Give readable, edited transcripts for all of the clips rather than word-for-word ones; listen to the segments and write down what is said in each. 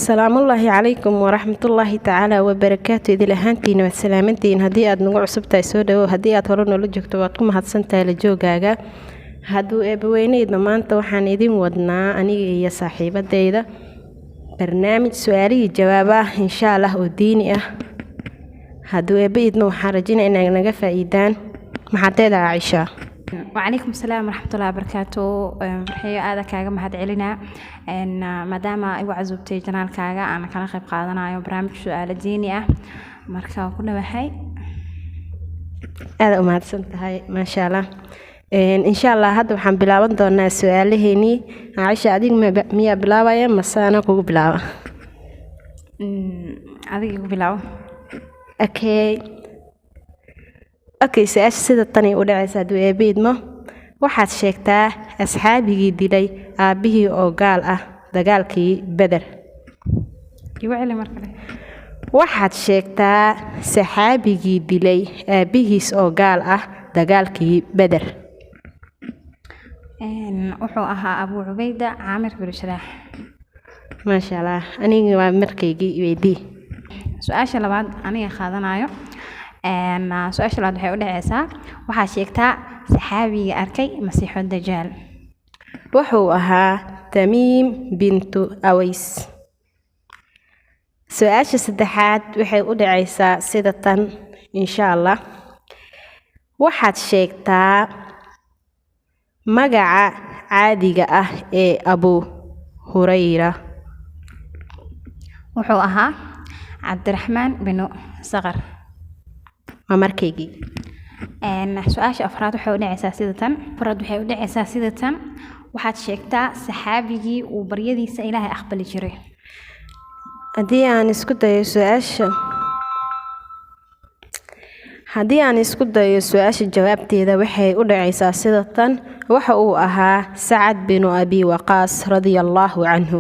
السلام الله عليكم ورحمة الله تعالى وبركاته. إذا لهانتين والسلامتين هدي أد نقول عصبتي سودا وهدي أد هرنا لجوكتو واتكم هادسنتي لجوجاga haduu eebaweyneydna maanta waxaan idin wadnaa aniga iyo saaxiibadeyda barnaamij su'aalihi jawaab ah insha Allah oo diini ah haduu eebaydna waxaan rajaynayaa inaad naga faa'iidaan maxadeeda Aisha. وعليكم السلام ورحمة الله وبركاته. وحي هذا كاغا محد علينا ان مادام ايو عزوبتي جنال كاغا انا كان قيب قادنايو برنامج سؤال ديني marka ku dhawahay aad u mahadsantahay ma sha Allah. insha Allah hadda waxaan bilaaban doonaa su'aalaheeni. Aisha adiga miya bilaabaya masana kugu bilaaba? adiga kugu bilaabo. Okay, su'aasha sida tan u dhacaysa haduu eebaydmo waxaad sheegtaa asxaabigii dilay aabihii oo gaal ah dagaalkii Badr. Iwacli markale. waxaad sheegtaa saxaabigii dilay aabihiis oo gaal ah dagaalkii Badr. wuxuu ahaa Abu Ubayda Aamir bin Sharax. ma sha Allah aniga waa markaygii weydii. su'aasha labaad aniga qaadanayo su'aasha labaad waxay u dhacaysaa waxaad sheegtaa saxaabiga arkay Masiixu Dajaal. wuxuu ahaa Tamiim bintu Aways. su'aasha saddexaad waxay u dhacaysaa sida tan insha Allah. waxaad sheegtaa magaca caadiga ah ee Abu Hurayra. wuxuu ahaa Cabdiraxmaan bin Saqar. waa markaygii. su'aasha afraad waxay u dhacaysaa sida tan waxaad sheegtaa saxaabigii uu baryadiisa Ilaahay aqbali jiray. haddii aan isku dayo su'aasha jawaabteeda waxay u dhacaysaa sida tan waxa uu ahaa Sa'ad bin Abi Waqqas radiyallahu anhu.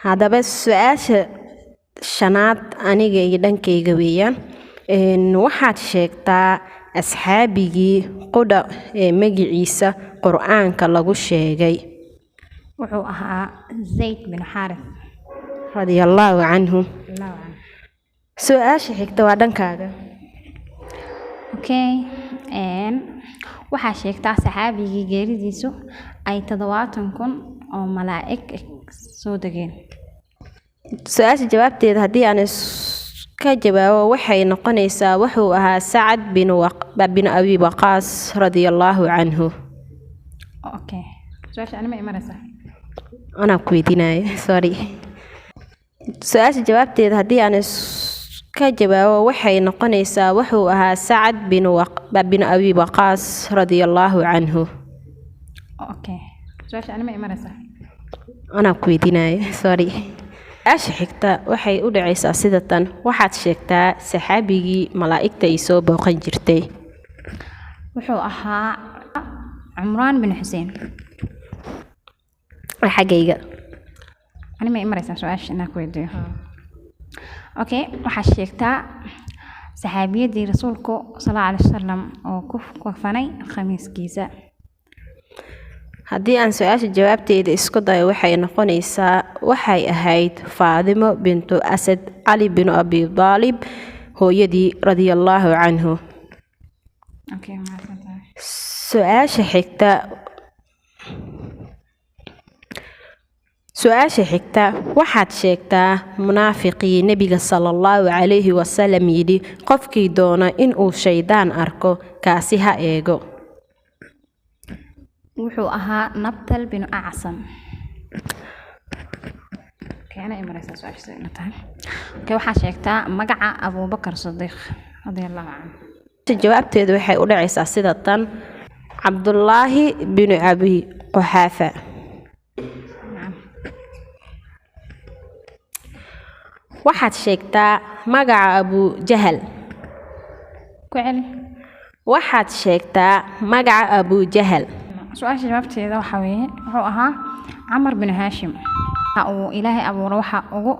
hadaba su'aasha shanaad aniga iyo dhankayga weeyaan. waxaad sheegtaa asxaabigii qudha ee magaciisa Qur'aanka lagu sheegay. wuxuu ahaa Zayd bin Harith radiyallahu anhu. su'aasha xigta waa dhankaaga. waxaa sheegtaa saxaabigii geeridiisu ay 70,000 oo malaa'ig soo degeen. su'aasha jawaabteeda haddii aan ka jawaabo waxay noqonaysaa wuxuu ahaa Sa'ad bin Abi Waqqas radiyallahu anhu. su'aasha anima imaraysa ana ku weydiinay sorry. su'aasha jawaabteeda haddii aan ka jawaabo waxay noqonaysaa wuxuu ahaa Sa'ad bin Abi Waqqas radiyallahu anhu. su'aasha anima imaraysa ana ku weydiinay sorry. su'aasha xigta waxay u dhacaysaa sida tan waxaad sheegtaa saxaabigii malaa'igta ay soo booqan jirtay. wuxuu ahaa Cumraan bin Xuseen. xagayga anima imaraysa su'aasha inaan ku weydiiyo. waxaad sheegtaa saxaabiyadii rasuulku sallallahu alayhi wasallam oo ku kafanay khamiiskiisa. haddii aan su'aasha jawaabteeda isku dayo waxay noqonaysaa waxay ahayd Faadimo bintu Asad Ali bin Abi Talib hooyadii radiyallahu anhu. su'aasha xigta waxaad sheegtaa munaafiqii nabiga sallallahu alayhi wasallam yidhi qofkii doona in uu shaydaan arko kaasi ha eego. wuxuu ahaa Nabtal bin Acsam. waxaad sheegtaa magaca Abu Bakr Siddiq radiyallahu anhu. jawaabteedu waxay u dhacaysaa sida tan Cabdullaahi bin Abi Quhaafa. waxaad sheegtaa magaca Abu Jahal. waxaad sheegtaa magaca Abu Jahal. su'aasha jawaabteeda waxa weeye wuxuu ahaa Amr bin Hashim. uu Ilaahay abuuro waxa ugu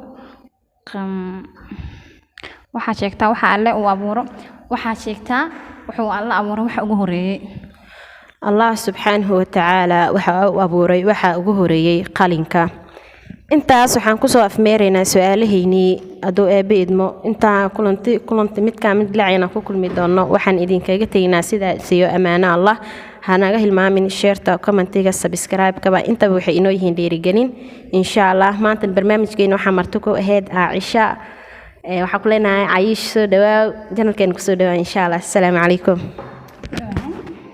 waxaad sheegtaa waxa Alle uu abuuro waxaad sheegtaa wuxuu Alle abuuro waxa ugu horeeyay. Allah subhanahu wa ta'ala waxa uu abuuray waxa ugu horeeyay qalinka. intaas waxaan kusoo afmeeraynaa su'aalahaynii adoo eebbe idmo intaa kulanti mid ka mid lacayna ku kulmi doono waxaan idinkaga tegnaa sidaas iyo ammaano Allah hanaga hilmaamin sheerta commentiga subscribe kaba intaba waxay inoo yihiin dhiirigelin insha Allah maanta barnaamijkeena waxaa marti ku ahayd Aisha waxaan ku leenahay Aish soo dhawaa janalkeena ku soo dhawaa insha Allah assalaamu calaykum